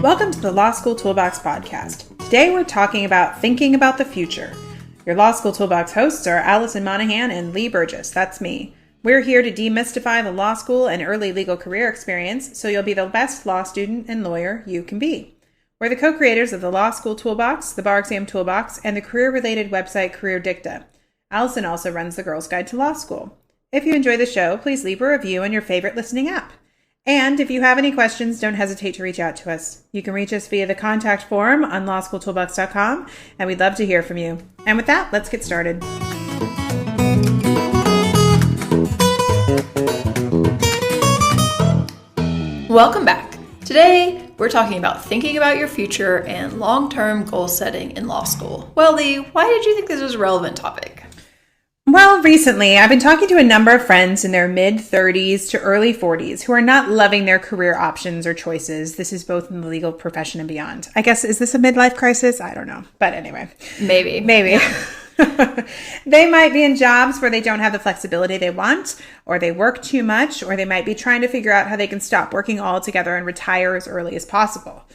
Welcome to the Law School Toolbox Podcast. Today we're talking about thinking about the future. Your Law School Toolbox hosts are Allison Monahan and Lee Burgess. That's me. We're here to demystify the law school and early legal career experience so you'll be the best law student and lawyer you can be. We're the co-creators of the Law School Toolbox, the Bar Exam Toolbox, and the career-related website Career Dicta. Allison also runs the Girls Guide to Law School. If you enjoy the show, please leave a review on your favorite listening app. And if you have any questions, don't hesitate to reach out to us. You can reach us via the contact form on lawschooltoolbox.com, and we'd love to hear from you. And with that, let's get started. Welcome back. Today, we're talking about thinking about your future and long-term goal setting in law school. Well, Lee, why did you think this was a relevant topic? Well, recently, I've been talking to a number of friends in their mid-30s to early 40s who are not loving their career options or choices. This is both in the legal profession and beyond. I guess, is this a midlife crisis? I don't know. But anyway. Maybe. They might be in jobs where they don't have the flexibility they want, or they work too much, or they might be trying to figure out how they can stop working altogether and retire as early as possible.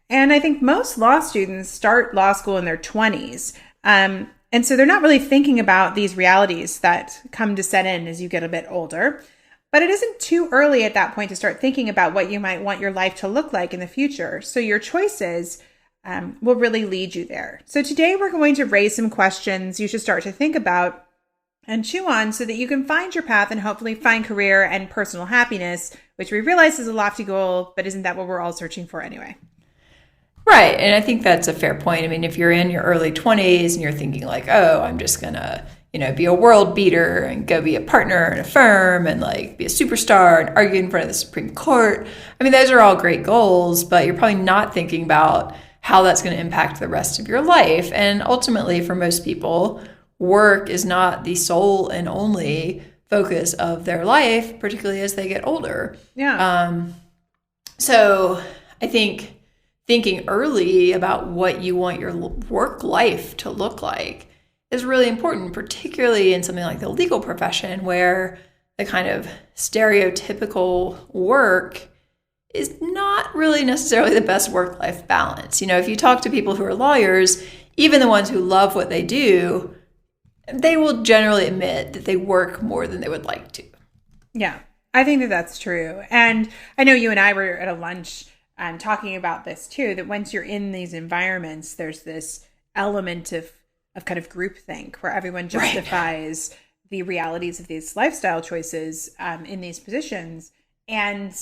And I think most law students start law school in their 20s. And so they're not really thinking about these realities that come to set in as you get a bit older. But it isn't too early at that point to start thinking about what you might want your life to look like in the future. So your choices will really lead you there. So today we're going to raise some questions you should start to think about and chew on so that you can find your path and hopefully find career and personal happiness, which we realize is a lofty goal, but isn't that what we're all searching for anyway? Right. And I think that's a fair point. I mean, if you're in your early 20s and you're thinking like, oh, I'm just going to, be a world beater and go be a partner in a firm and like be a superstar and argue in front of the Supreme Court. I mean, those are all great goals, but you're probably not thinking about how that's going to impact the rest of your life. And ultimately, for most people, work is not the sole and only focus of their life, particularly as they get older. Yeah. So I think thinking early about what you want your work life to look like is really important, particularly in something like the legal profession, where the kind of stereotypical work is not really necessarily the best work-life balance. If you talk to people who are lawyers, even the ones who love what they do, they will generally admit that they work more than they would like to. Yeah, I think that that's true. And I know you and I were at a lunch talking about this too, that once you're in these environments, there's this element of kind of groupthink where everyone justifies the realities of these lifestyle choices in these positions. And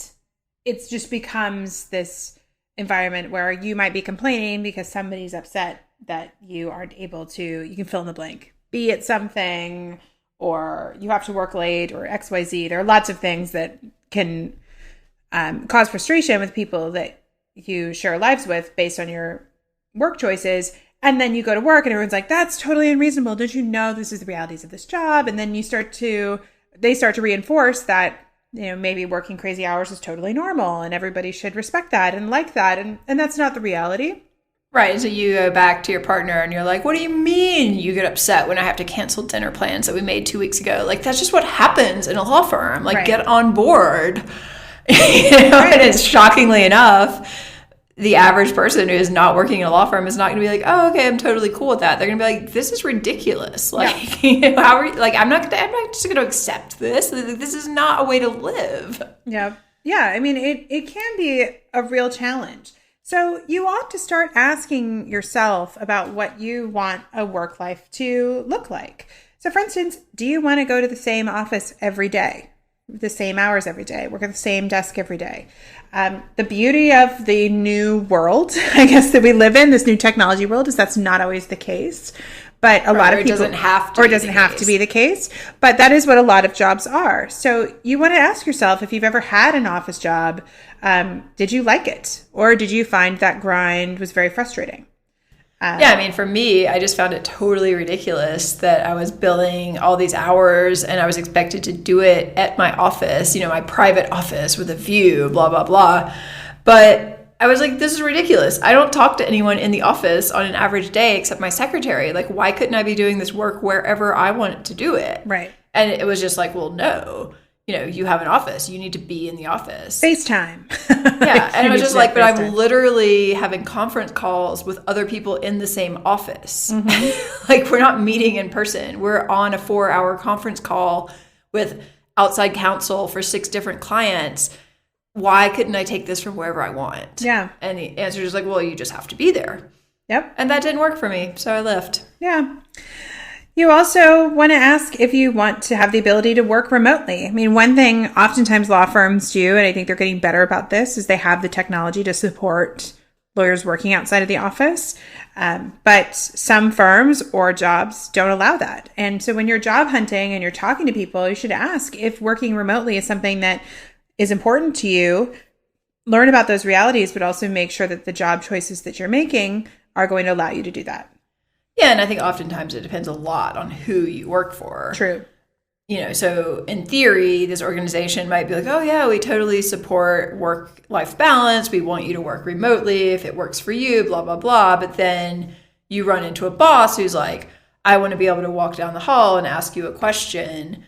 it just becomes this environment where you might be complaining because somebody's upset that you aren't able to, you can fill in the blank, be at something, or you have to work late, or XYZ. There are lots of things that can cause frustration with people that you share lives with based on your work choices. And then you go to work and everyone's like, that's totally unreasonable. Don't you know this is the realities of this job? And then they start to reinforce that, maybe working crazy hours is totally normal and everybody should respect that and like that. And that's not the reality. Right. So you go back to your partner and you're like, what do you mean you get upset when I have to cancel dinner plans that we made 2 weeks ago? Like, that's just what happens in a law firm. Like, Get on board. And it's shockingly enough, the average person who is not working in a law firm is not going to be like, oh, okay, I'm totally cool with that. They're going to be like, this is ridiculous. Like, how are you? Like, I'm not just going to accept this. This is not a way to live. Yeah. Yeah. I mean, it can be a real challenge. So you ought to start asking yourself about what you want a work life to look like. So for instance, do you want to go to the same office every day? The same hours every day, work at the same desk every day. The beauty of the new world, I guess, that we live in, this new technology world, is that's not always the case. But a lot of people, it doesn't have to be the case. But that is what a lot of jobs are. So you want to ask yourself, if you've ever had an office job, did you like it? Or did you find that grind was very frustrating? Yeah, I mean, for me, I just found it totally ridiculous that I was billing all these hours and I was expected to do it at my office, my private office with a view, blah, blah, blah. But I was like, this is ridiculous. I don't talk to anyone in the office on an average day except my secretary. Like, why couldn't I be doing this work wherever I want to do it? Right. And it was just like, well, no, you have an office. You need to be in the office. FaceTime. Yeah. And it was just like, but FaceTime. I'm literally having conference calls with other people in the same office. Mm-hmm. Like, we're not meeting in person. We're on a 4-hour conference call with outside counsel for 6 different clients. Why couldn't I take this from wherever I want? Yeah. And the answer is like, well, you just have to be there. Yep. And that didn't work for me. So I left. Yeah. You also want to ask if you want to have the ability to work remotely. I mean, one thing oftentimes law firms do, and I think they're getting better about this, is they have the technology to support lawyers working outside of the office. But some firms or jobs don't allow that. And so when you're job hunting and you're talking to people, you should ask if working remotely is something that is important to you. Learn about those realities, but also make sure that the job choices that you're making are going to allow you to do that. Yeah, and I think oftentimes it depends a lot on who you work for. True. So in theory, this organization might be like, oh yeah, we totally support work-life balance. We want you to work remotely if it works for you, blah, blah, blah. But then you run into a boss who's like, I want to be able to walk down the hall and ask you a question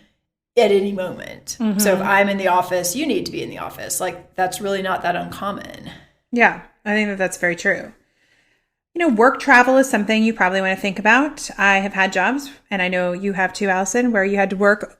at any moment. Mm-hmm. So if I'm in the office, you need to be in the office. Like, that's really not that uncommon. Yeah, I think that that's very true. Work travel is something you probably want to think about. I have had jobs, and I know you have too, Allison, where you had to work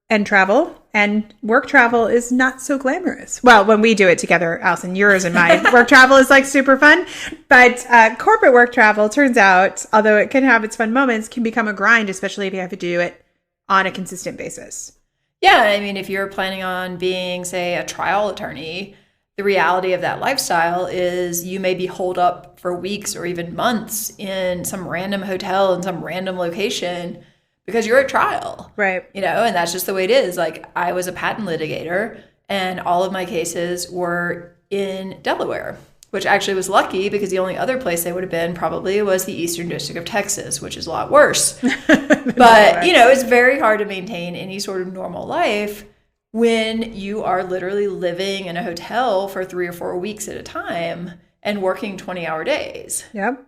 and travel, and work travel is not so glamorous. Well, when we do it together, Allison, yours and mine, work travel is like super fun, but corporate work travel turns out, although it can have its fun moments, can become a grind, especially if you have to do it on a consistent basis. Yeah, I mean, if you're planning on being, say, a trial attorney, the reality of that lifestyle is you may be holed up for weeks or even months in some random hotel in some random location because you're at trial. Right. And that's just the way it is. Like, I was a patent litigator and all of my cases were in Delaware, which actually was lucky because the only other place they would have been probably was the Eastern District of Texas, which is a lot worse. But, it's very hard to maintain any sort of normal life when you are literally living in a hotel for 3 or 4 weeks at a time and working 20-hour days. Yep.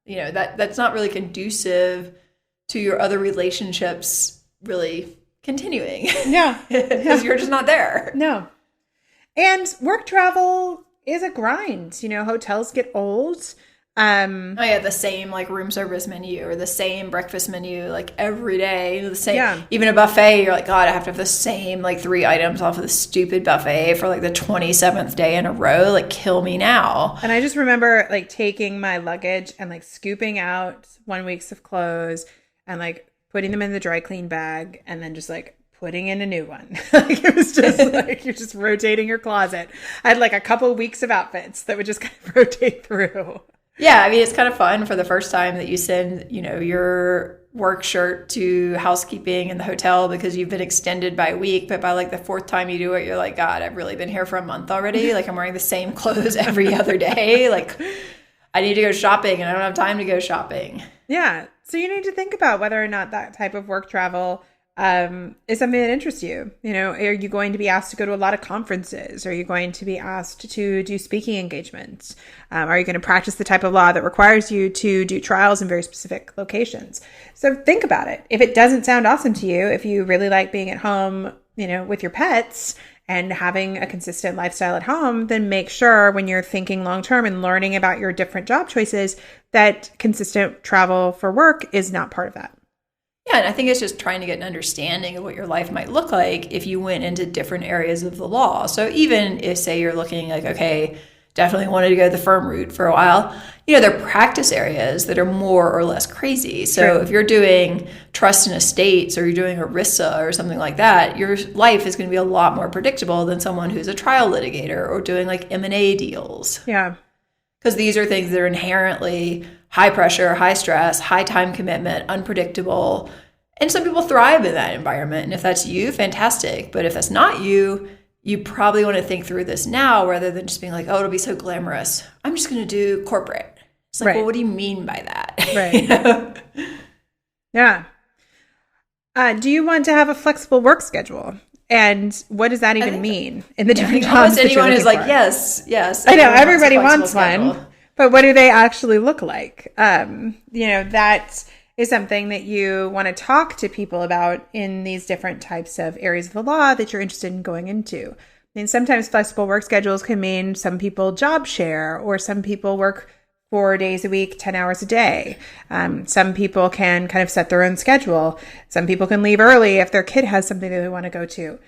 That's not really conducive to your other relationships really continuing. Yeah. Because you're just not there. No. And work travel is a grind. Hotels get old. The same like room service menu or the same breakfast menu like every day. The same, even a buffet. You're like, God, I have to have the same like 3 items off of the stupid buffet for like the 27th day in a row. Like, kill me now. And I just remember like taking my luggage and like scooping out 1 week's of clothes and like putting them in the dry clean bag and then just like putting in a new one. Like, it was just like you're just rotating your closet. I had like a couple weeks of outfits that would just kind of rotate through. Yeah, I mean, it's kind of fun for the first time that you send, your work shirt to housekeeping in the hotel because you've been extended by a week. But by like the 4th time you do it, you're like, God, I've really been here for a month already. Like, I'm wearing the same clothes every other day. Like, I need to go shopping and I don't have time to go shopping. Yeah. So you need to think about whether or not that type of work travel is something that interests you. Are you going to be asked to go to a lot of conferences? Are you going to be asked to do speaking engagements? Are you going to practice the type of law that requires you to do trials in very specific locations? So think about it. If it doesn't sound awesome to you, if you really like being at home, with your pets and having a consistent lifestyle at home, then make sure when you're thinking long-term and learning about your different job choices that consistent travel for work is not part of that. Yeah, and I think it's just trying to get an understanding of what your life might look like if you went into different areas of the law. So even if, say, you're looking like, okay, definitely wanted to go the firm route for a while, there are practice areas that are more or less crazy. So True. If you're doing trust and estates or you're doing ERISA or something like that, your life is going to be a lot more predictable than someone who's a trial litigator or doing like M&A deals. Yeah. Because these are things that are inherently high pressure, high stress, high time commitment, unpredictable. And some people thrive in that environment. And if that's you, fantastic. But if that's not you, you probably want to think through this now rather than just being like, oh, it'll be so glamorous. I'm just going to do corporate. It's like, well, what do you mean by that? Right. Yeah. Do you want to have a flexible work schedule? And what does that even mean in the different jobs? Almost anyone is like, yes. I know everybody wants one, but what do they actually look like? That is something that you want to talk to people about in these different types of areas of the law that you're interested in going into. I mean, sometimes flexible work schedules can mean some people job share, or some people work 4 days a week, 10 hours a day. Some people can kind of set their own schedule. Some people can leave early if their kid has something that they want to go to.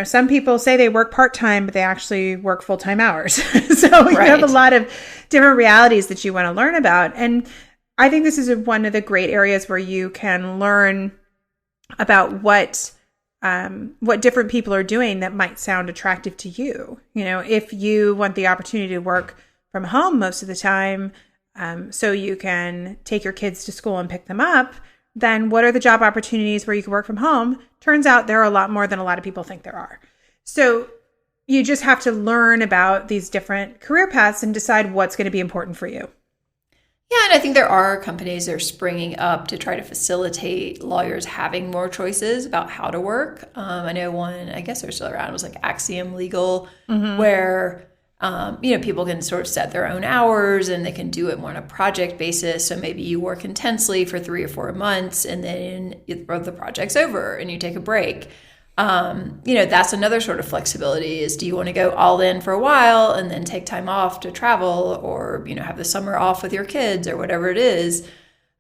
Some people say they work part-time, but they actually work full-time hours. So you have a lot of different realities that you want to learn about. And I think this is one of the great areas where you can learn about what different people are doing that might sound attractive to you. If you want the opportunity to work from home most of the time, so you can take your kids to school and pick them up, then what are the job opportunities where you can work from home? Turns out there are a lot more than a lot of people think there are. So you just have to learn about these different career paths and decide what's going to be important for you. Yeah, and I think there are companies that are springing up to try to facilitate lawyers having more choices about how to work. I know one, I guess they're still around, was like Axiom Legal, where people can sort of set their own hours and they can do it more on a project basis. So maybe you work intensely for 3 or 4 months and then the project's over and you take a break. That's another sort of flexibility is, do you want to go all in for a while and then take time off to travel, or, have the summer off with your kids or whatever it is.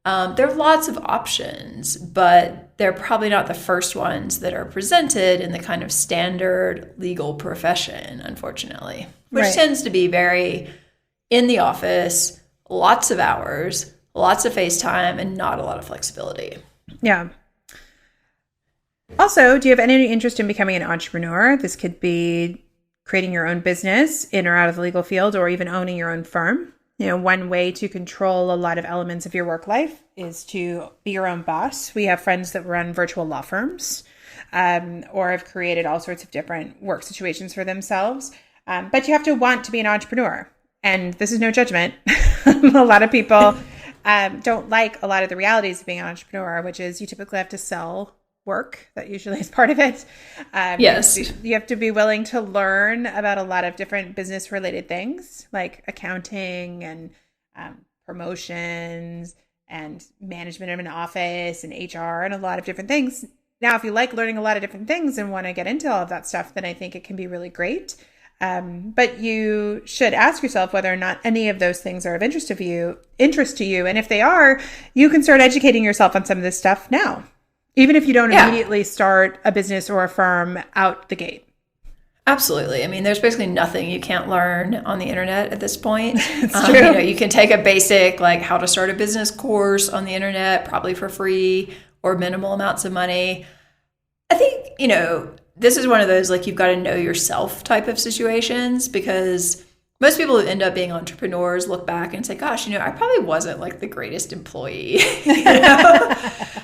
There are lots of options, but they're probably not the first ones that are presented in the kind of standard legal profession, unfortunately, which tends to be very in the office, lots of hours, lots of face time, and not a lot of flexibility. Yeah. Also, do you have any interest in becoming an entrepreneur? This could be creating your own business in or out of the legal field, or even owning your own firm. One way to control a lot of elements of your work life is to be your own boss. We have friends that run virtual law firms, or have created all sorts of different work situations for themselves. But you have to want to be an entrepreneur. And this is no judgment. A lot of people don't like a lot of the realities of being an entrepreneur, which is you typically have to sell work. That usually is part of it. Yes. You have to be willing to learn about a lot of different business related things like accounting and promotions and management of an office and HR and a lot of different things. Now, if you like learning a lot of different things and want to get into all of that stuff, then I think it can be really great. But you should ask yourself whether or not any of those things are of interest to you. And if they are, you can start educating yourself on some of this stuff now. Even if you don't immediately start a business or a firm out the gate. Absolutely. I mean, there's basically nothing you can't learn on the internet at this point. It's true. You can take a basic, like how to start a business course on the internet, probably for free or minimal amounts of money. I think, this is one of those, like, you've got to know yourself type of situations, because most people who end up being entrepreneurs look back and say, gosh, I probably wasn't like the greatest employee.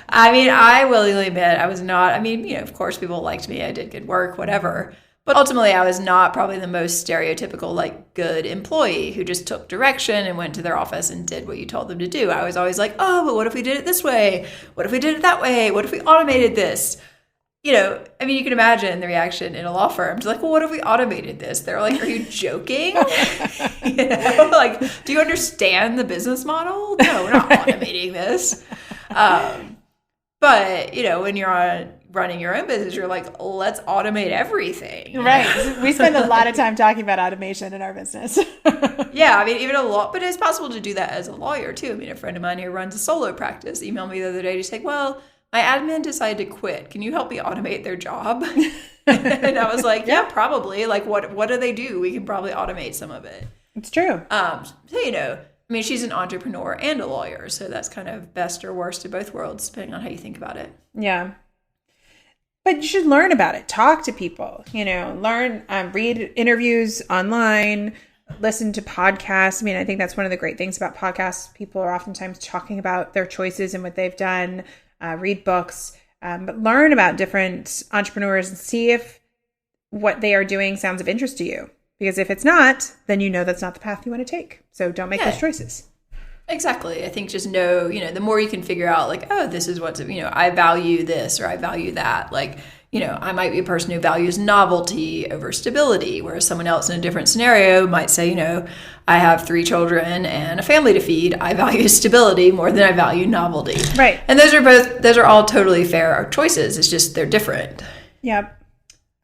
I mean, I willingly admit I was not. I mean, of course people liked me. I did good work, whatever. But ultimately I was not probably the most stereotypical, like, good employee who just took direction and went to their office and did what you told them to do. I was always like, oh, but what if we did it this way? What if we did it that way? What if we automated this? I mean, you can imagine the reaction in a law firm to like, well, what if we automated this? They're like, are you joking? Like, do you understand the business model? No, we're not automating this. But, when you're running your own business, you're like, let's automate everything. Right. We spend a lot of time talking about automation in our business. Yeah. I mean, even a law, but it's possible to do that as a lawyer too. I mean, a friend of mine who runs a solo practice emailed me the other day to say, well, my admin decided to quit. Can you help me automate their job? And I was like, yeah, probably. Like, what do they do? We can probably automate some of it. It's true. So, I mean, she's an entrepreneur and a lawyer. So that's kind of best or worst of both worlds, depending on how you think about it. Yeah. But you should learn about it. Talk to people, learn, read interviews online, listen to podcasts. I mean, I think that's one of the great things about podcasts. People are oftentimes talking about their choices and what they've done. Read books, but learn about different entrepreneurs and see if what they are doing sounds of interest to you. Because if it's not, then that's not the path you want to take. So don't make those choices. Exactly. I think just know, the more you can figure out like, oh, this is what's, I value this or I value that. Like, I might be a person who values novelty over stability, whereas someone else in a different scenario might say, I have 3 children and a family to feed. I value stability more than I value novelty. Right. And those are all totally fair choices. It's just they're different. Yep.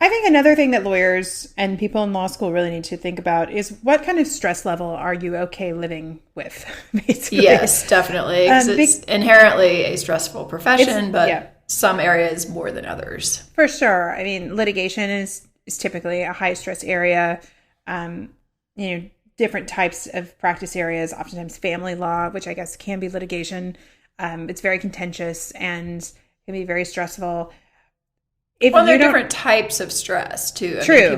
I think another thing that lawyers and people in law school really need to think about is what kind of stress level are you okay living with, basically. Yes, definitely. Because it's inherently a stressful profession, but some areas more than others. For sure. I mean, litigation is typically a high stress area. Different types of practice areas, oftentimes family law, which I guess can be litigation. It's very contentious and can be very stressful. There are different types of stress too. True.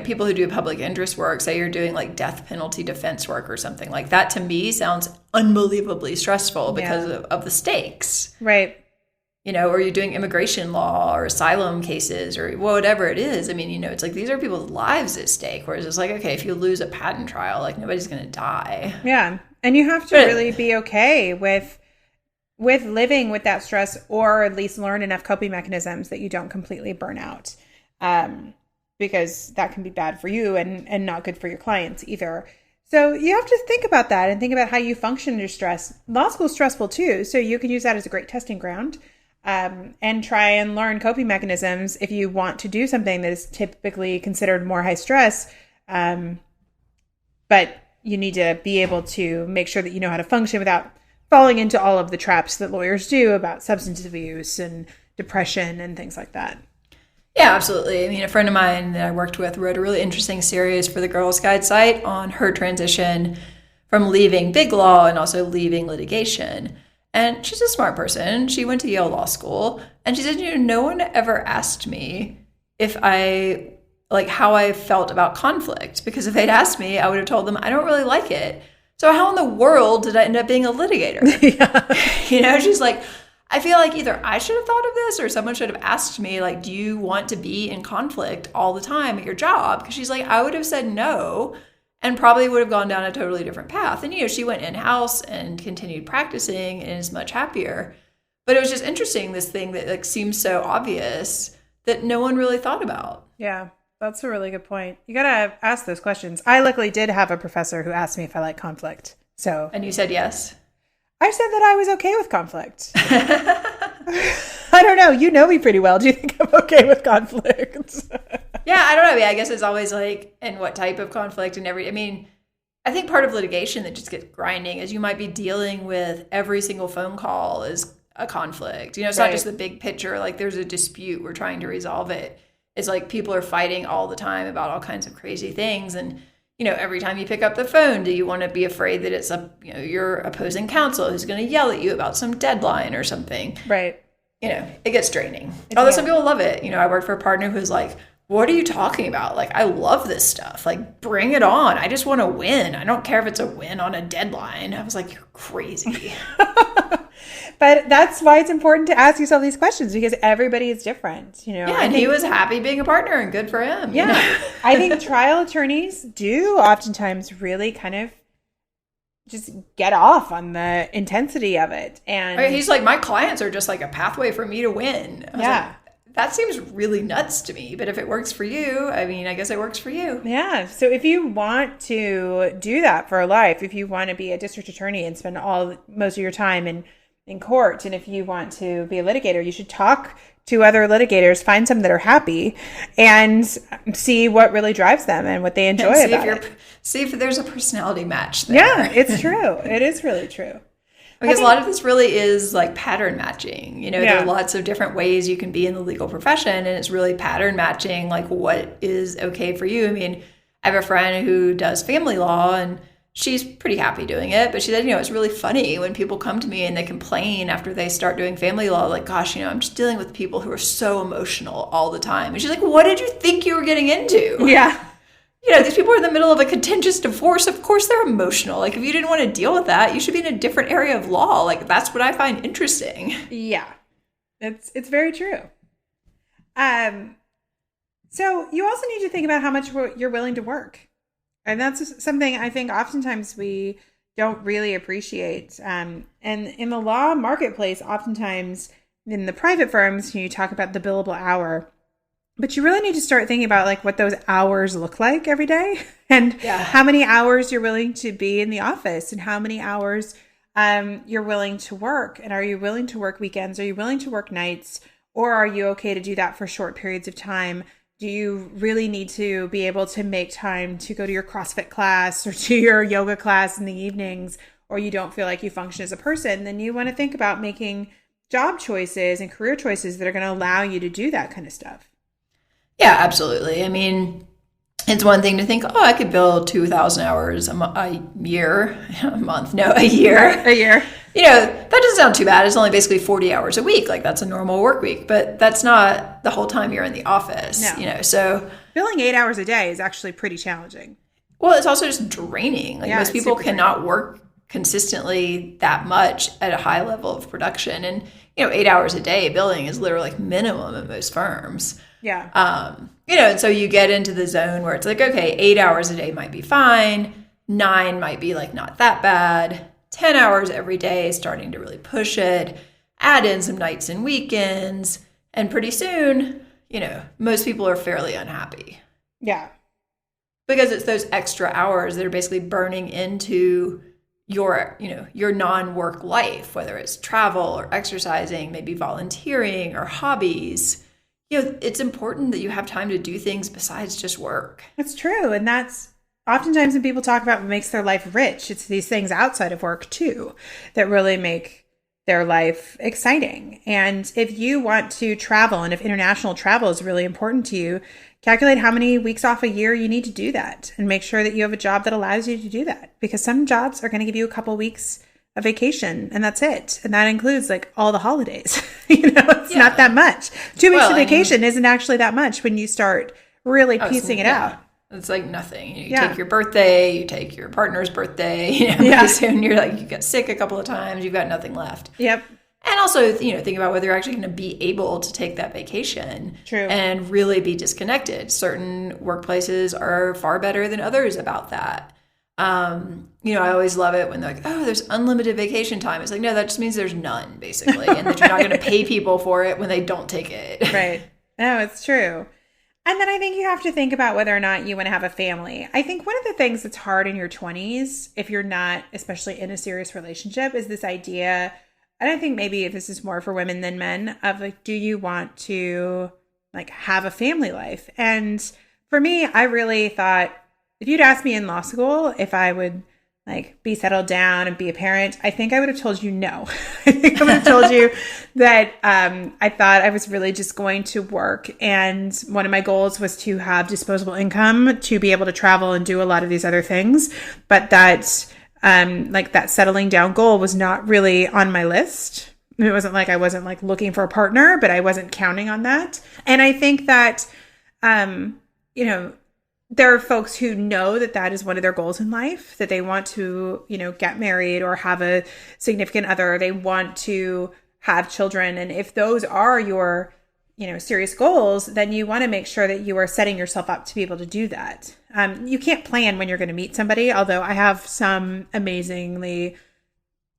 People who do public interest work, say you're doing like death penalty defense work or something like that, to me sounds unbelievably stressful because of the stakes. Right. Or you're doing immigration law or asylum cases or whatever it is. I mean, it's like these are people's lives at stake. Whereas it's like, okay, if you lose a patent trial, like nobody's going to die. Yeah. And you have to really be okay with living with that stress, or at least learn enough coping mechanisms that you don't completely burn out, because that can be bad for you and not good for your clients either. So you have to think about that and think about how you function under stress. Law school is stressful too, so you can use that as a great testing ground, and try and learn coping mechanisms if you want to do something that is typically considered more high stress. But you need to be able to make sure that you know how to function without falling into all of the traps that lawyers do about substance abuse and depression and things like that. Yeah, absolutely. I mean, a friend of mine that I worked with wrote a really interesting series for the Girls Guide site on her transition from leaving big law and also leaving litigation. And she's a smart person. She went to Yale Law School. And she said, no one ever asked me how I felt about conflict. Because if they'd asked me, I would have told them, I don't really like it. So how in the world did I end up being a litigator? She's like, I feel like either I should have thought of this or someone should have asked me, like, do you want to be in conflict all the time at your job? Because she's like, I would have said no and probably would have gone down a totally different path. And, she went in-house and continued practicing and is much happier. But it was just interesting, this thing that seems so obvious that no one really thought about. Yeah. That's a really good point. You got to ask those questions. I luckily did have a professor who asked me if I like conflict. And you said yes? I said that I was okay with conflict. I don't know. You know me pretty well. Do you think I'm okay with conflict? Yeah, I don't know. I mean, I guess it's always like, and what type of conflict and I think part of litigation that just gets grinding is you might be dealing with every single phone call is a conflict. It's not just the big picture. Like there's a dispute. We're trying to resolve it. It's like people are fighting all the time about all kinds of crazy things. And, every time you pick up the phone, do you want to be afraid that it's your opposing counsel who's going to yell at you about some deadline or something? Right. It gets draining. Although some people love it. I worked for a partner who's like, what are you talking about? Like, I love this stuff. Like, bring it on. I just want to win. I don't care if it's a win on a deadline. I was like, you're crazy. But that's why it's important to ask yourself these questions, because everybody is different, Yeah, and he was happy being a partner, and good for him. Yeah. I think trial attorneys do oftentimes really kind of just get off on the intensity of it. And he's like, my clients are just like a pathway for me to win. I was like, that seems really nuts to me. But if it works for you, I guess it works for you. Yeah. So if you want to do that for a life, if you want to be a district attorney and spend most of your time in court, and if you want to be a litigator, you should talk to other litigators, find some that are happy, and see what really drives them and what they enjoy about it. See if there's a personality match there. Yeah, it's true. It is really true. Because a lot of this really is like pattern matching. There are lots of different ways you can be in the legal profession, and it's really pattern matching, like what is okay for you. I have a friend who does family law, and she's pretty happy doing it, but she said, it's really funny when people come to me and they complain after they start doing family law, like, gosh, I'm just dealing with people who are so emotional all the time. And she's like, what did you think you were getting into? Yeah. These people are in the middle of a contentious divorce. Of course they're emotional. Like, if you didn't want to deal with that, you should be in a different area of law. Like, that's what I find interesting. Yeah. It's very true. So you also need to think about how much you're willing to work. And that's something I think oftentimes we don't really appreciate. And in the law marketplace, oftentimes in the private firms, you talk about the billable hour. But you really need to start thinking about like what those hours look like every day and how many hours you're willing to be in the office and how many hours you're willing to work. And are you willing to work weekends? Are you willing to work nights? Or are you okay to do that for short periods of time? Do you really need to be able to make time to go to your CrossFit class or to your yoga class in the evenings, or you don't feel like you function as a person? Then you want to think about making job choices and career choices that are going to allow you to do that kind of stuff. Yeah, absolutely. I mean, it's one thing to think, oh, I could build 2,000 hours a year, a month, no, a year. A year. You know, that doesn't sound too bad. It's only basically 40 hours a week. Like that's a normal work week, but that's not the whole time you're in the office, No. you know, so. Billing 8 hours a day is actually pretty challenging. Well, it's also just draining. Like most people cannot work consistently that much at a high level of production. And, you know, 8 hours a day billing is literally like minimum at most firms. Yeah. You know, and so you get into the zone where it's like, okay, 8 hours a day might be fine. 9 might be like not that bad. 10 hours every day is starting to really push it. Add in some nights and weekends. And pretty soon, you know, most people are fairly unhappy. Yeah. Because it's those extra hours that are basically burning into your, you know, your non-work life, whether it's travel or exercising, maybe volunteering or hobbies. You know, it's important that you have time to do things besides just work. That's true. And that's oftentimes when people talk about what makes their life rich, it's these things outside of work too that really make their life exciting. And if you want to travel, and if international travel is really important to you, calculate how many weeks off a year you need to do that and make sure that you have a job that allows you to do that, because some jobs are going to give you a couple weeks of vacation and that's it. And that includes like all the holidays. You know, it's not that much. 2 weeks of vacation isn't actually that much when you start really piecing it out. It's like nothing. You take your birthday, you take your partner's birthday, you know, pretty soon you're like, you got sick a couple of times, you've got nothing left. Yep. And also, you know, think about whether you're actually going to be able to take that vacation. True. And really be disconnected. Certain workplaces are far better than others about that. You know, I always love it when they're like, oh, there's unlimited vacation time. It's like, no, that just means there's none, basically. And that you're not going to pay people for it when they don't take it. Right. No, it's true. And then I think you have to think about whether or not you want to have a family. I think one of the things that's hard in your 20s, if you're not, especially in a serious relationship, is this idea, and I think maybe this is more for women than men, of like, do you want to like have a family life? And for me, I really thought, if you'd asked me in law school if I would like be settled down and be a parent, I think I would have told you no. I think I would have told you that I thought I was really just going to work. And one of my goals was to have disposable income to be able to travel and do a lot of these other things. But that like that settling down goal was not really on my list. It wasn't like I wasn't like looking for a partner, but I wasn't counting on that. And I think that, you know, there are folks who know that that is one of their goals in life, that they want to, you know, get married or have a significant other. They want to have children. And if those are your, you know, serious goals, then you want to make sure that you are setting yourself up to be able to do that. You can't plan when you're going to meet somebody, although I have some amazingly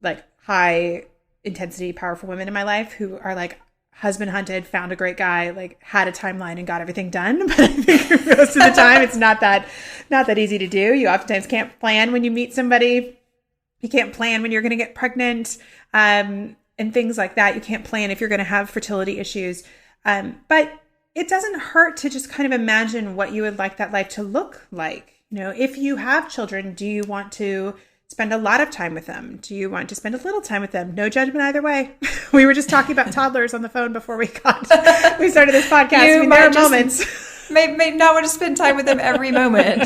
like high intensity, powerful women in my life who are like, husband hunted, found a great guy, like had a timeline and got everything done. But I think most of the time it's not that easy to do. You oftentimes can't plan when you meet somebody. You can't plan when you're going to get pregnant, and things like that. You can't plan if you're going to have fertility issues. But it doesn't hurt to just kind of imagine what you would like that life to look like. You know, if you have children, do you want to spend a lot of time with them? Do you want to spend a little time with them? No judgment either way. We were just talking about toddlers on the phone before we started this podcast. You I mean, there are moments. May not want to spend time with them every moment.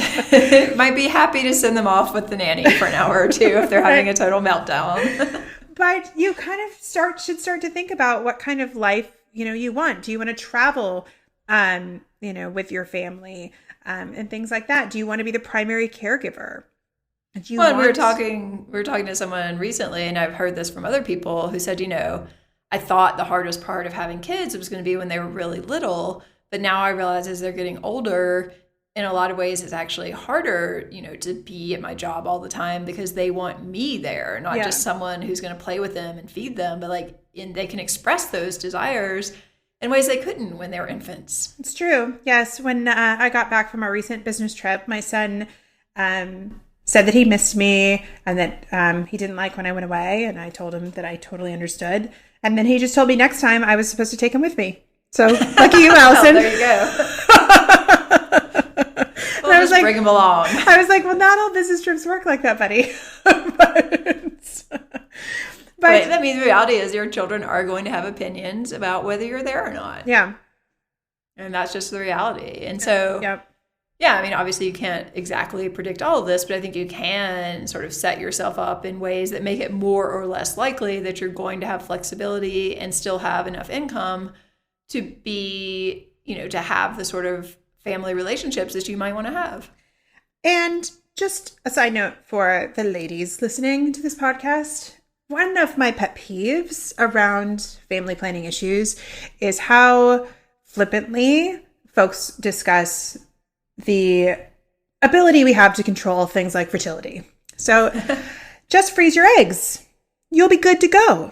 Might be happy to send them off with the nanny for an hour or two if they're having a total meltdown. But you kind of should start to think about what kind of life, you know, you want. Do you want to travel, you know, with your family, and things like that? Do you want to be the primary caregiver? We were talking to someone recently, and I've heard this from other people who said, you know, I thought the hardest part of having kids was going to be when they were really little, but now I realize as they're getting older, in a lot of ways, it's actually harder, you know, to be at my job all the time because they want me there, not just someone who's going to play with them and feed them, but like they can express those desires in ways they couldn't when they were infants. It's true. Yes. When I got back from our recent business trip, my son said that he missed me and that he didn't like when I went away. And I told him that I totally understood. And then he just told me next time I was supposed to take him with me. So lucky you, Allison. Oh, there you go. We'll just bring him along. I was like, well, not all business trips work like that, buddy. But I mean, the reality is your children are going to have opinions about whether you're there or not. Yeah. And that's just the reality. And so, yep. Yeah, I mean, obviously you can't exactly predict all of this, but I think you can sort of set yourself up in ways that make it more or less likely that you're going to have flexibility and still have enough income to be, to have the sort of family relationships that you might want to have. And just a side note for the ladies listening to this podcast, one of my pet peeves around family planning issues is how flippantly folks discuss the ability we have to control things like fertility. So just freeze your eggs. You'll be good to go.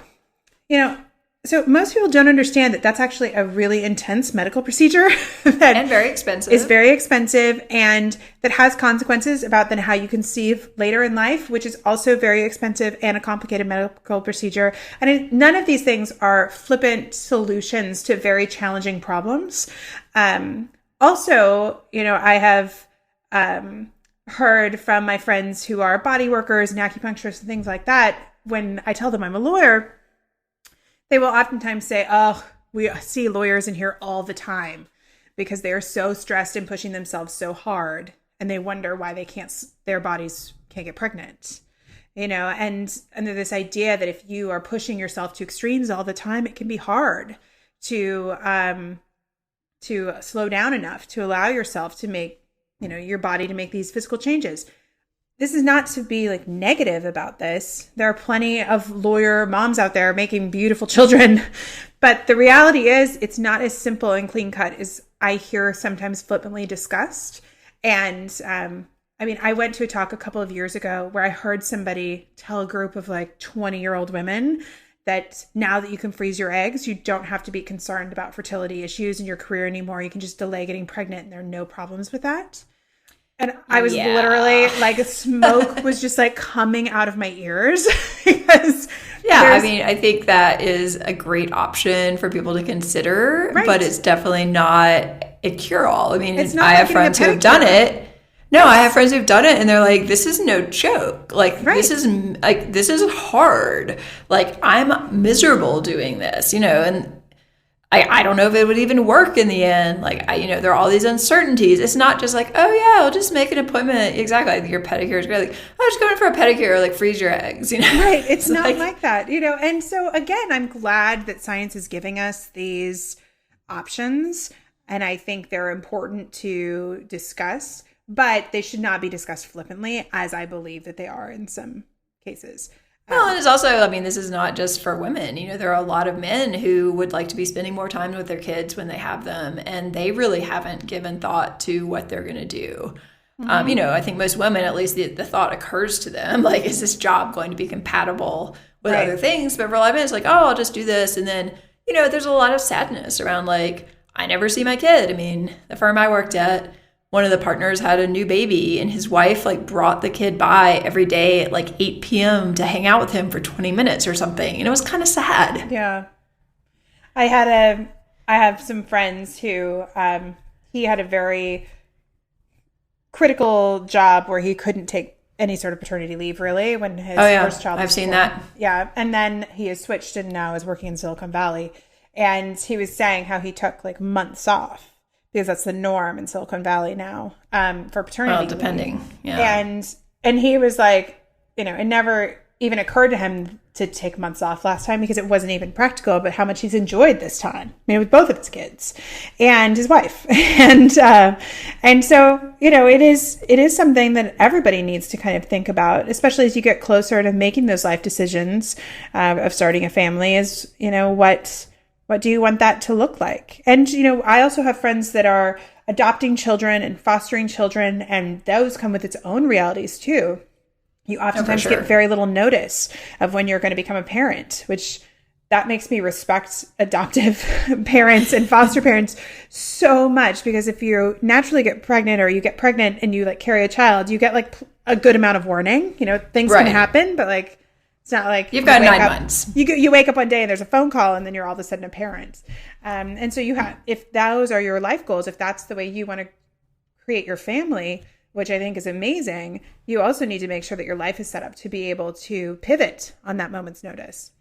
So most people don't understand that that's actually a really intense medical procedure that and very expensive. Is very expensive and that has consequences about then how you conceive later in life, which is also very expensive and a complicated medical procedure. And none of these things are flippant solutions to very challenging problems. Also, I have heard from my friends who are body workers and acupuncturists and things like that, when I tell them I'm a lawyer, they will oftentimes say, oh, we see lawyers in here all the time because they are so stressed and pushing themselves so hard. And they wonder why their bodies can't get pregnant, and under this idea that if you are pushing yourself to extremes all the time, it can be hard to slow down enough to allow yourself to make, your body to make these physical changes. This is not to be negative about this. There are plenty of lawyer moms out there making beautiful children, but the reality is it's not as simple and clean cut as I hear sometimes flippantly discussed. And I went to a talk a couple of years ago where I heard somebody tell a group of 20-year-old women that now that you can freeze your eggs, you don't have to be concerned about fertility issues in your career anymore. You can just delay getting pregnant and there are no problems with that. And I was literally smoke was just coming out of my ears because I think that is a great option for people to consider, right. But it's definitely not a cure-all. I mean, I have friends who have done it. No, I have friends who've done it and they're like, this is no joke. Right. This is hard. I'm miserable doing this, and I don't know if it would even work in the end. There are all these uncertainties. It's not just I'll just make an appointment. Exactly. Your pedicure is great. Just go in for a pedicure, freeze your eggs, Right. It's not like that, And so again, I'm glad that science is giving us these options. And I think they're important to discuss, but they should not be discussed flippantly, as I believe that they are in some cases. Well, and it's also, this is not just for women. There are a lot of men who would like to be spending more time with their kids when they have them, and they really haven't given thought to what they're going to do. Mm-hmm. I think most women, at least the thought occurs to them, is this job going to be compatible with other things? But for a lot of men, it's I'll just do this. And then, there's a lot of sadness around, I never see my kid. The firm I worked at, one of the partners had a new baby and his wife brought the kid by every day at 8 p.m. to hang out with him for 20 minutes or something. And it was kind of sad. Yeah. I have some friends who, he had a very critical job where he couldn't take any sort of paternity leave really when his first child was I've seen born. that. Yeah. And then he has switched and now is working in Silicon Valley. And he was saying how he took months off, because that's the norm in Silicon Valley now, for paternity leave. Depending. Yeah. And he was it never even occurred to him to take months off last time because it wasn't even practical, but how much he's enjoyed this time, with both of his kids and his wife. And so, it is something that everybody needs to kind of think about, especially as you get closer to making those life decisions, of starting a family is, what do you want that to look like? And, I also have friends that are adopting children and fostering children, and those come with its own realities too. You oftentimes get very little notice of when you're going to become a parent, which that makes me respect adoptive parents and foster parents so much, because if you naturally get pregnant or you get pregnant and you like carry a child, you get like a good amount of warning. You know, things can happen, but like it's not like you've got 9 months. You wake up one day and there's a phone call and then you're all of a sudden a parent. And so you have, if those are your life goals, if that's the way you want to create your family, which I think is amazing, you also need to make sure that your life is set up to be able to pivot on that moment's notice.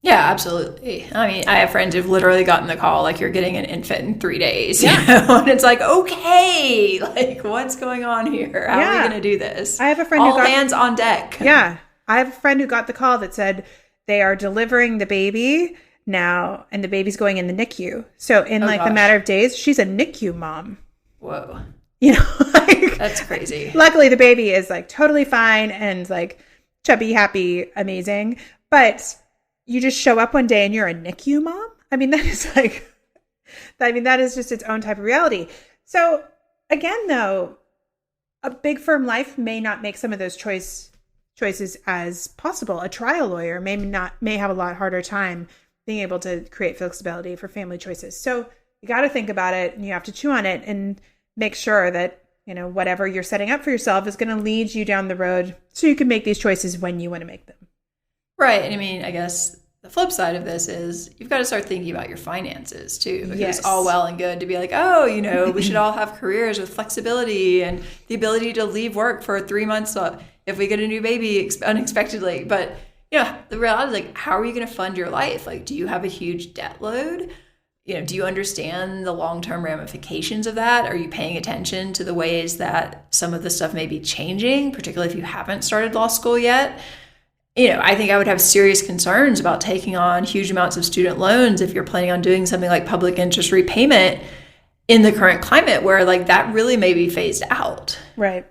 Yeah, absolutely. I mean, I have friends who've literally gotten the call, like, you're getting an infant in 3 days. You know? And it's like, okay, like, what's going on here? How are we going to do this? I have a friend All hands on deck. Yeah. I have a friend who got the call that said they are delivering the baby now and the baby's going in the NICU. So in the matter of days, she's a NICU mom. Whoa. You know, like, that's crazy. Luckily, the baby is like totally fine and like chubby, happy, amazing. But you just show up one day and you're a NICU mom. I mean, that is like, that is just its own type of reality. So again, though, a big firm life may not make some of those choices as possible. A trial lawyer may have a lot harder time being able to create flexibility for family choices. So you got to think about it and you have to chew on it and make sure that, you know, whatever you're setting up for yourself is going to lead you down the road so you can make these choices when you want to make them. Right. And I mean, I guess the flip side of this is you've got to start thinking about your finances too, because it's all well and good to be like, oh, you know, we should all have careers with flexibility and the ability to leave work for 3 months if we get a new baby unexpectedly. But, you know, the reality is, like, how are you going to fund your life? Like, do you have a huge debt load? You know, do you understand the long-term ramifications of that? Are you paying attention to the ways that some of the stuff may be changing, particularly if you haven't started law school yet? You know, I think I would have serious concerns about taking on huge amounts of student loans if you're planning on doing something like public interest repayment in the current climate where, like, that really may be phased out. Right.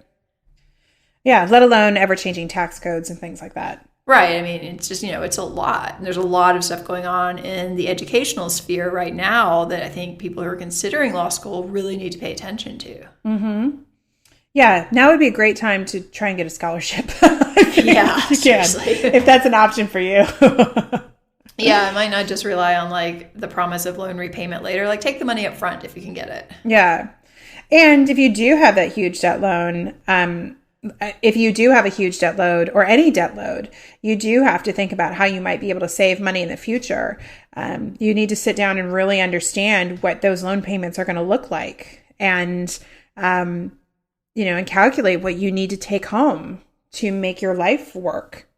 Yeah, let alone ever-changing tax codes and things like that. Right. I mean, it's just, you know, it's a lot. And there's a lot of stuff going on in the educational sphere right now that I think people who are considering law school really need to pay attention to. Mm-hmm. Yeah, now would be a great time to try and get a scholarship. Yeah, seriously. If that's an option for you. Yeah, I might not just rely on like the promise of loan repayment later. Like, take the money up front if you can get it. Yeah. And if you do have that huge debt loan, if you do have a huge debt load or any debt load, you do have to think about how you might be able to save money in the future. You need to sit down and really understand what those loan payments are going to look like, and you know, and calculate what you need to take home to make your life work.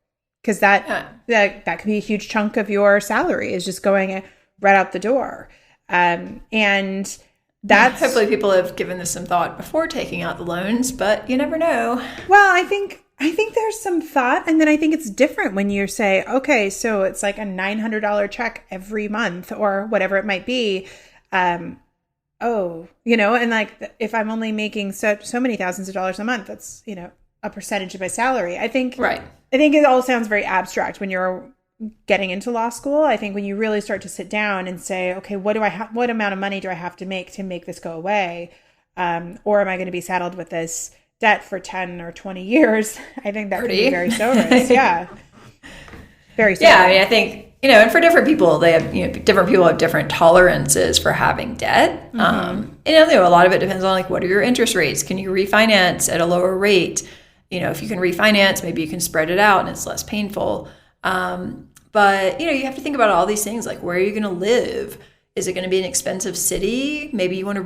Because that could be a huge chunk of your salary is just going right out the door. And that's hopefully people have given this some thought before taking out the loans, but you never know. Well, I think there's some thought, and then I think it's different when you say, okay, so it's like a $900 check every month or whatever it might be. You know, and like if I'm only making so many thousands of dollars a month, that's, you know, a percentage of my salary. I think it all sounds very abstract when you're getting into law school. I think when you really start to sit down and say, okay, what amount of money do I have to make this go away? Or am I going to be saddled with this debt for 10 or 20 years? I think that could be very sobering. Yeah. Very sobering. Yeah. I mean, I think, you know, and for different people, they have, you know, different people have different tolerances for having debt. Mm-hmm. And, you know, a lot of it depends on like, what are your interest rates? Can you refinance at a lower rate? You know, if you can refinance, maybe you can spread it out and it's less painful. But, you know, you have to think about all these things, like, where are you going to live? Is it going to be an expensive city? Maybe you want to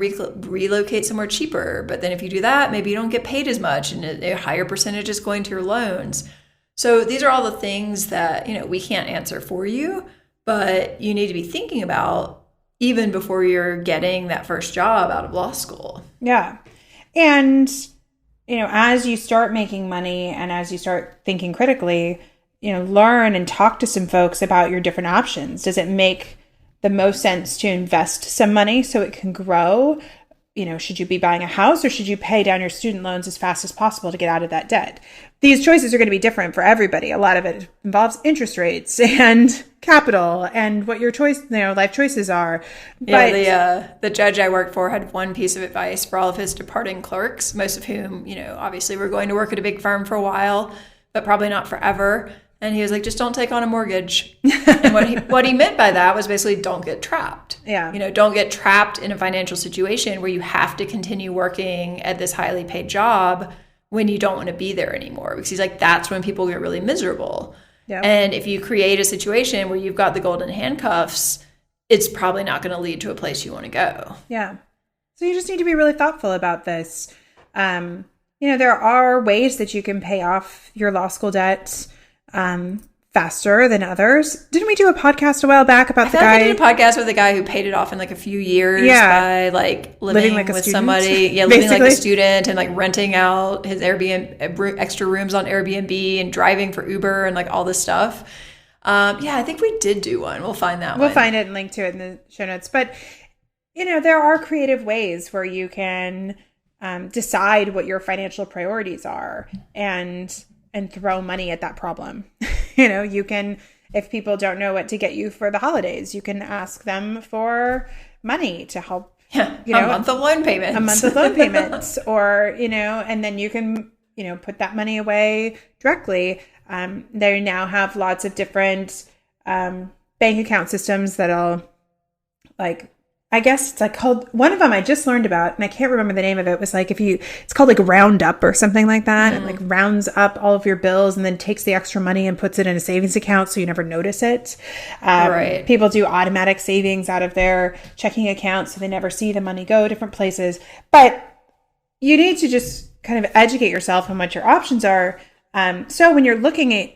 relocate somewhere cheaper. But then if you do that, maybe you don't get paid as much and a higher percentage is going to your loans. So these are all the things that, you know, we can't answer for you, but you need to be thinking about even before you're getting that first job out of law school. Yeah. And, you know, as you start making money and as you start thinking critically, you know, learn and talk to some folks about your different options. Does it make the most sense to invest some money so it can grow? You know, should you be buying a house or should you pay down your student loans as fast as possible to get out of that debt? These choices are going to be different for everybody. A lot of it involves interest rates and capital and what your life choices are. Yeah, the judge I worked for had one piece of advice for all of his departing clerks, most of whom, you know, obviously were going to work at a big firm for a while, but probably not forever. And he was like, just don't take on a mortgage. And what he meant by that was basically don't get trapped. Yeah. Don't get trapped in a financial situation where you have to continue working at this highly paid job when you don't want to be there anymore. Because he's like, that's when people get really miserable. Yeah. And if you create a situation where you've got the golden handcuffs, it's probably not going to lead to a place you want to go. Yeah. So you just need to be really thoughtful about this. There are ways that you can pay off your law school debt faster than others. Didn't we do a podcast a while back about the guy? I did a podcast with a guy who paid it off in like a few years by like living like with somebody. Yeah, living like a student and like renting out his Airbnb, extra rooms on Airbnb and driving for Uber and like all this stuff. I think we did do one. We'll find that one. We'll find it and link to it in the show notes. But, there are creative ways where you can decide what your financial priorities are and throw money at that problem. You can, if people don't know what to get you for the holidays, you can ask them for money to help. Yeah, a month of loan payments. A month of loan payments. Or, and then you can, put that money away directly. They now have lots of different bank account systems that'll I guess it's like called, one of them I just learned about, and I can't remember the name of it, was like it's called like Roundup or something like that. And like rounds up all of your bills and then takes the extra money and puts it in a savings account so you never notice it. Right. People do automatic savings out of their checking account so they never see the money go different places. But you need to just kind of educate yourself on what your options are. So when you're looking at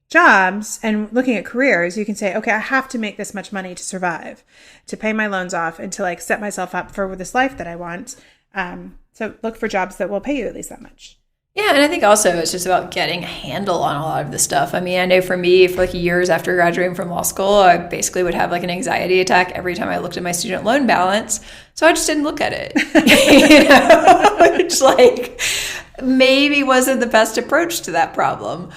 jobs and looking at careers, you can say, okay, I have to make this much money to survive, to pay my loans off, and to like set myself up for this life that I want. So look for jobs that will pay you at least that much. Yeah, and I think also it's just about getting a handle on a lot of this stuff. I mean, I know for me, for like years after graduating from law school, I basically would have like an anxiety attack every time I looked at my student loan balance. So I just didn't look at it, which like maybe wasn't the best approach to that problem.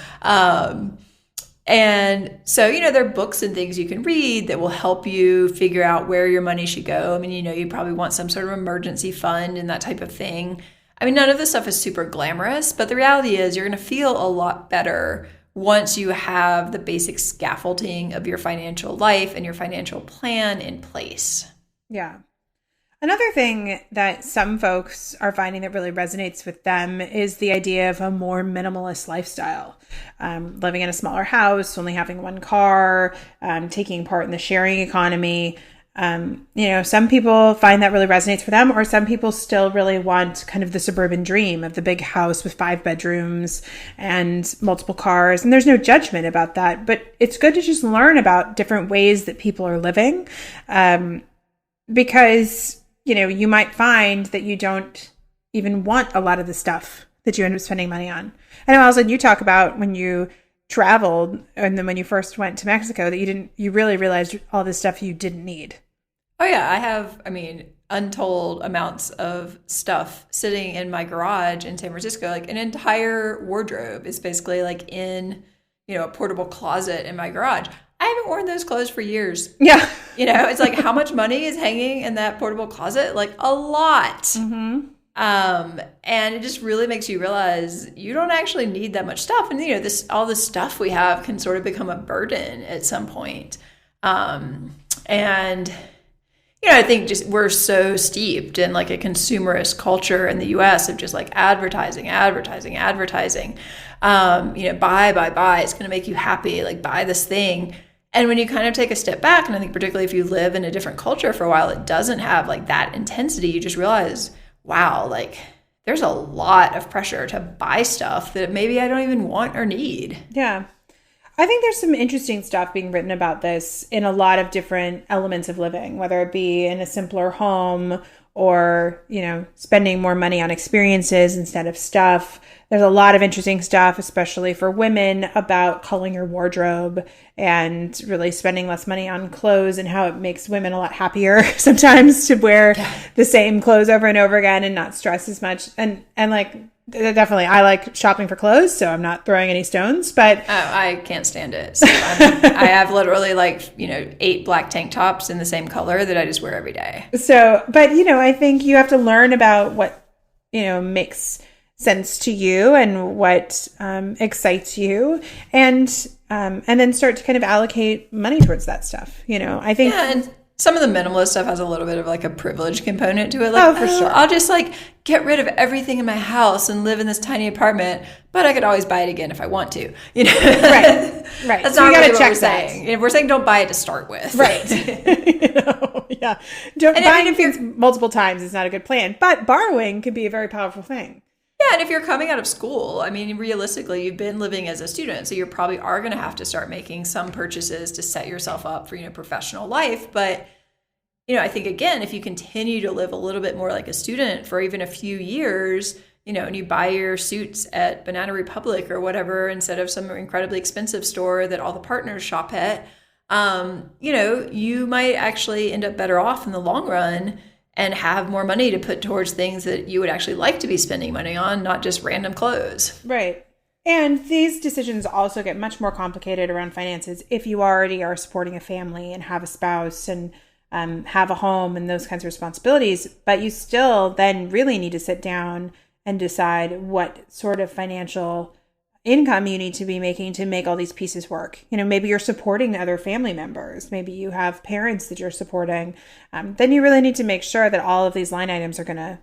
And so, there are books and things you can read that will help you figure out where your money should go. I mean, you probably want some sort of emergency fund and that type of thing. I mean, none of this stuff is super glamorous, but the reality is you're going to feel a lot better once you have the basic scaffolding of your financial life and your financial plan in place. Yeah. Another thing that some folks are finding that really resonates with them is the idea of a more minimalist lifestyle. Living in a smaller house, only having one car, taking part in the sharing economy. Some people find that really resonates for them, or some people still really want kind of the suburban dream of the big house with 5 bedrooms and multiple cars. And there's no judgment about that, but it's good to just learn about different ways that people are living, because you might find that you don't even want a lot of the stuff that you end up spending money on. I know, Alison, you talk about when you traveled and then when you first went to Mexico that you really realized all this stuff you didn't need. Oh yeah, I have, untold amounts of stuff sitting in my garage in San Francisco. Like an entire wardrobe is basically like in, a portable closet in my garage. I haven't worn those clothes for years. Yeah. It's like how much money is hanging in that portable closet? Like a lot. Mm-hmm. And it just really makes you realize you don't actually need that much stuff. And, all this stuff we have can sort of become a burden at some point. I think just we're so steeped in like a consumerist culture in the US of just like advertising. Buy. It's going to make you happy. Like buy this thing. And when you kind of take a step back, and I think particularly if you live in a different culture for a while, it doesn't have like that intensity. You just realize, wow, like there's a lot of pressure to buy stuff that maybe I don't even want or need. Yeah. I think there's some interesting stuff being written about this in a lot of different elements of living, whether it be in a simpler home or, spending more money on experiences instead of stuff. There's a lot of interesting stuff, especially for women, about culling your wardrobe and really spending less money on clothes and how it makes women a lot happier sometimes to wear the same clothes over and over again and not stress as much. And like, definitely, I like shopping for clothes, so I'm not throwing any stones, but I can't stand it. So I have literally 8 black tank tops in the same color that I just wear every day. So, but I think you have to learn about what, makes sense to you and what excites you, and then start to kind of allocate money towards that stuff. I think. Yeah, and some of the minimalist stuff has a little bit of like a privilege component to it. Like, for sure. I'll just like get rid of everything in my house and live in this tiny apartment, but I could always buy it again if I want to. Right. That's So not really what we're saying. We're saying don't buy it to start with. Right. Yeah. Buying things multiple times is not a good plan, but borrowing can be a very powerful thing. Yeah, and if you're coming out of school, I mean, realistically, you've been living as a student, so you probably are going to have to start making some purchases to set yourself up for, professional life. But, I think, again, if you continue to live a little bit more like a student for even a few years, and you buy your suits at Banana Republic or whatever instead of some incredibly expensive store that all the partners shop at, you might actually end up better off in the long run and have more money to put towards things that you would actually like to be spending money on, not just random clothes. Right. And these decisions also get much more complicated around finances if you already are supporting a family and have a spouse and have a home and those kinds of responsibilities. But you still then really need to sit down and decide what sort of financial income you need to be making to make all these pieces work. Maybe you're supporting other family members. Maybe you have parents that you're supporting. Then you really need to make sure that all of these line items are going to,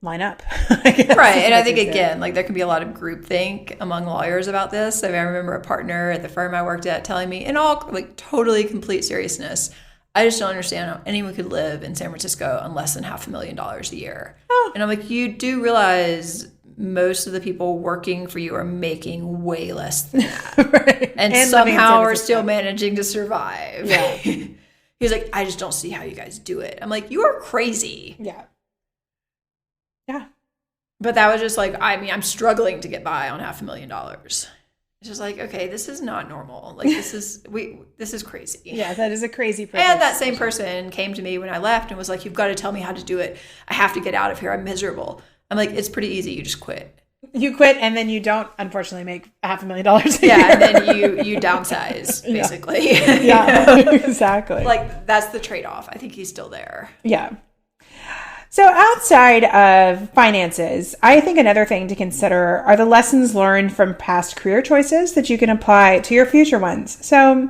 line up. Right. And I think, again, like there can be a lot of groupthink among lawyers about this. I remember a partner at the firm I worked at telling me, in all like totally complete seriousness, I just don't understand how anyone could live in San Francisco on less than $500,000 a year. Oh. And I'm like, you do realize most of the people working for you are making way less than that. Right. And somehow are still managing to survive. Yeah. He's like, I just don't see how you guys do it. I'm like, you are crazy. Yeah. Yeah. But that was just like, I'm struggling to get by on $500,000. It's just like, okay, this is not normal. Like this is crazy. Yeah, that is a crazy privilege. And that same person came to me when I left and was like, you've got to tell me how to do it. I have to get out of here. I'm miserable. I'm like, it's pretty easy. You just quit. You quit and then you don't, unfortunately, make $500,000 a year. Yeah, and then you downsize, basically. Yeah, exactly. Like, that's the trade-off. I think he's still there. Yeah. So outside of finances, I think another thing to consider are the lessons learned from past career choices that you can apply to your future ones. So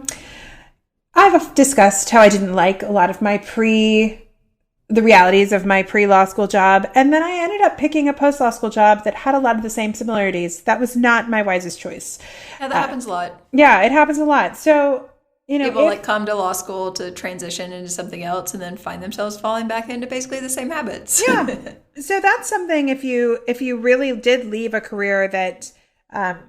I've discussed how I didn't like a lot of the realities of my pre-law school job. And then I ended up picking a post-law school job that had a lot of the same similarities. That was not my wisest choice. Yeah, that happens a lot. Yeah, it happens a lot. So, people come to law school to transition into something else and then find themselves falling back into basically the same habits. Yeah. So that's something if you really did leave a career that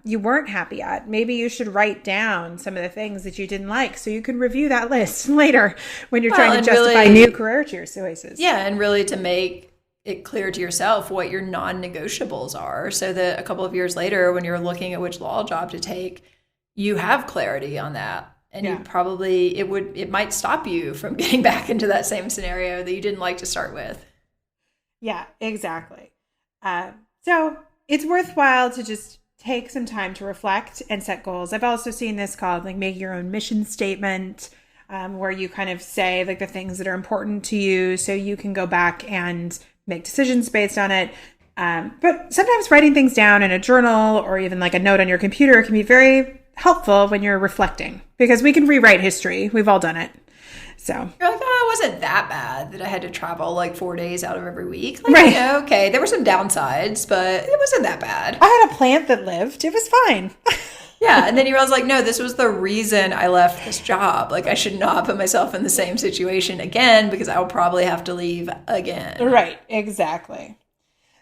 you weren't happy at, maybe you should write down some of the things that you didn't like so you can review that list later when you're trying to justify new career choices. Yeah, and really to make it clear to yourself what your non-negotiables are so that a couple of years later when you're looking at which law job to take, you have clarity on that. And you probably, it might stop you from getting back into that same scenario that you didn't like to start with. Yeah, exactly. So it's worthwhile to just take some time to reflect and set goals. I've also seen this called like make your own mission statement, where you kind of say like the things that are important to you so you can go back and make decisions based on it. But sometimes writing things down in a journal or even like a note on your computer can be very helpful when you're reflecting because we can rewrite history. We've all done it. So you're like, it wasn't that bad that I had to travel like 4 days out of every week. Like, right. Okay. There were some downsides, but it wasn't that bad. I had a plant that lived. It was fine. Yeah. And then you realize like, no, this was the reason I left this job. Like I should not put myself in the same situation again because I will probably have to leave again. Right. Exactly.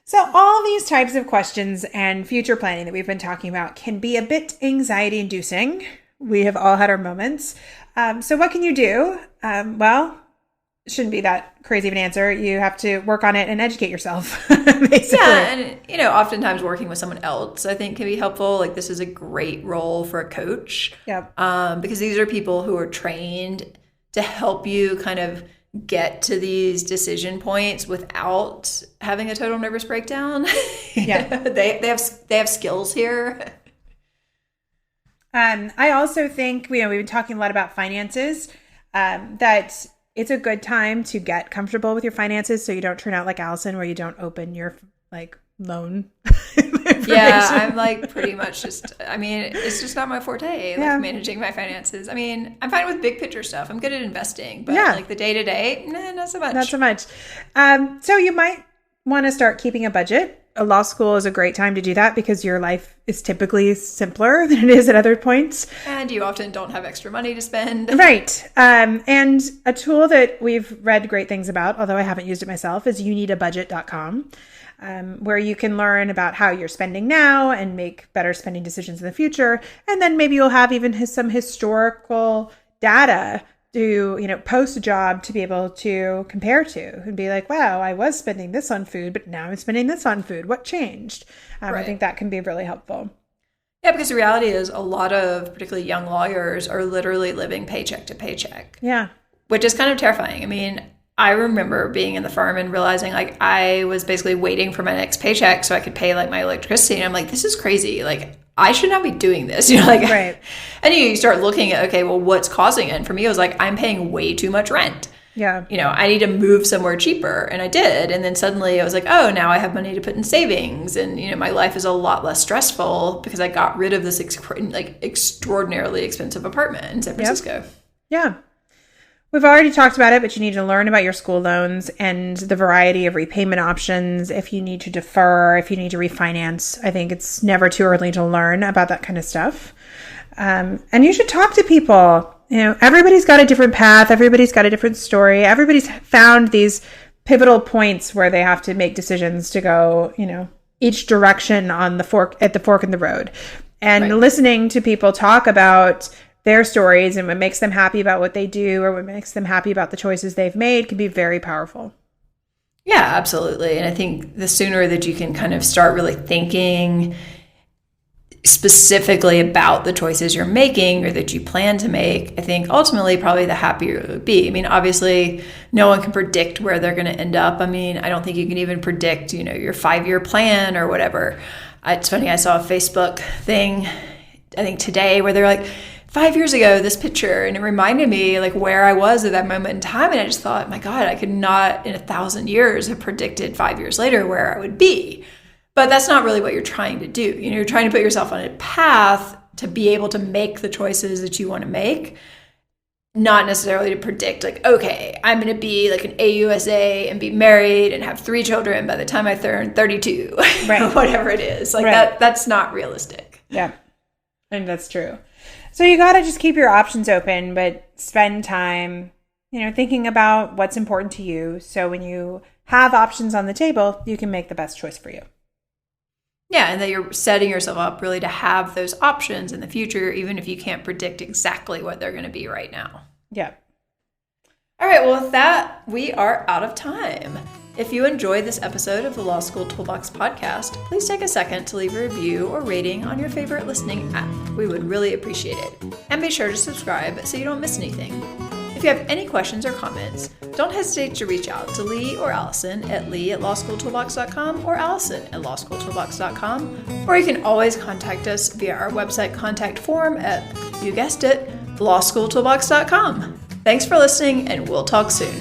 So all these types of questions and future planning that we've been talking about can be a bit anxiety inducing. We have all had our moments. So what can you do? Well, it shouldn't be that crazy of an answer. You have to work on it and educate yourself, basically. Yeah, and oftentimes working with someone else, I think, can be helpful. Like this is a great role for a coach. Yep. Because these are people who are trained to help you kind of get to these decision points without having a total nervous breakdown. Yeah. They have skills here. I also think, we've been talking a lot about finances, that it's a good time to get comfortable with your finances so you don't turn out like Allison where you don't open your like loan Yeah, I'm like pretty much just, I mean, it's just not my forte, like managing my finances. I mean, I'm fine with big picture stuff. I'm good at investing, but like the day to day, not so much. Not so much. So you might want to start keeping a budget. A law school is a great time to do that because your life is typically simpler than it is at other points. And you often don't have extra money to spend. Right. And a tool that we've read great things about, although I haven't used it myself, is youneedabudget.com, where you can learn about how you're spending now and make better spending decisions in the future. And then maybe you'll have even some historical data to, post a job to be able to compare to and be like, wow, I was spending this on food, but now I'm spending this on food. What changed? I think that can be really helpful. Yeah, because the reality is a lot of particularly young lawyers are literally living paycheck to paycheck. Yeah. Which is kind of terrifying. I mean, I remember being in the firm and realizing like I was basically waiting for my next paycheck so I could pay like my electricity. And I'm like, this is crazy. Like, I should not be doing this. Right. And you start looking at, okay, well, what's causing it? And for me, it was like, I'm paying way too much rent. Yeah. I need to move somewhere cheaper. And I did. And then suddenly I was like, oh, now I have money to put in savings. And, my life is a lot less stressful because I got rid of this extraordinarily expensive apartment in San Francisco. Yeah. We've already talked about it, but you need to learn about your school loans and the variety of repayment options. If you need to defer, if you need to refinance, I think it's never too early to learn about that kind of stuff. And you should talk to people. Everybody's got a different path. Everybody's got a different story. Everybody's found these pivotal points where they have to make decisions to go, each direction on the fork in the road. And listening to people talk about their stories and what makes them happy about what they do or what makes them happy about the choices they've made can be very powerful. Yeah, absolutely. And I think the sooner that you can kind of start really thinking specifically about the choices you're making or that you plan to make, I think ultimately probably the happier it would be. I mean, obviously, no one can predict where they're going to end up. I mean, I don't think you can even predict, your 5-year plan or whatever. It's funny, I saw a Facebook thing, I think today, where they're like, 5 years ago, this picture, and it reminded me like where I was at that moment in time. And I just thought, my God, I could not in 1,000 years have predicted 5 years later where I would be. But that's not really what you're trying to do. You're trying to put yourself on a path to be able to make the choices that you want to make, not necessarily to predict like, okay, I'm going to be like an AUSA and be married and have 3 children by the time I turn 32, or whatever it is. Like that's not realistic. Yeah, I think that's true. So you got to just keep your options open, but spend time, thinking about what's important to you. So when you have options on the table, you can make the best choice for you. Yeah, and that you're setting yourself up really to have those options in the future, even if you can't predict exactly what they're going to be right now. Yeah. All right, well, with that, we are out of time. If you enjoyed this episode of the Law School Toolbox Podcast, please take a second to leave a review or rating on your favorite listening app. We would really appreciate it. And be sure to subscribe so you don't miss anything. If you have any questions or comments, don't hesitate to reach out to Lee or Allison at lee@lawschooltoolbox.com or allison@lawschooltoolbox.com. Or you can always contact us via our website contact form at, you guessed it, lawschooltoolbox.com. Thanks for listening, and we'll talk soon.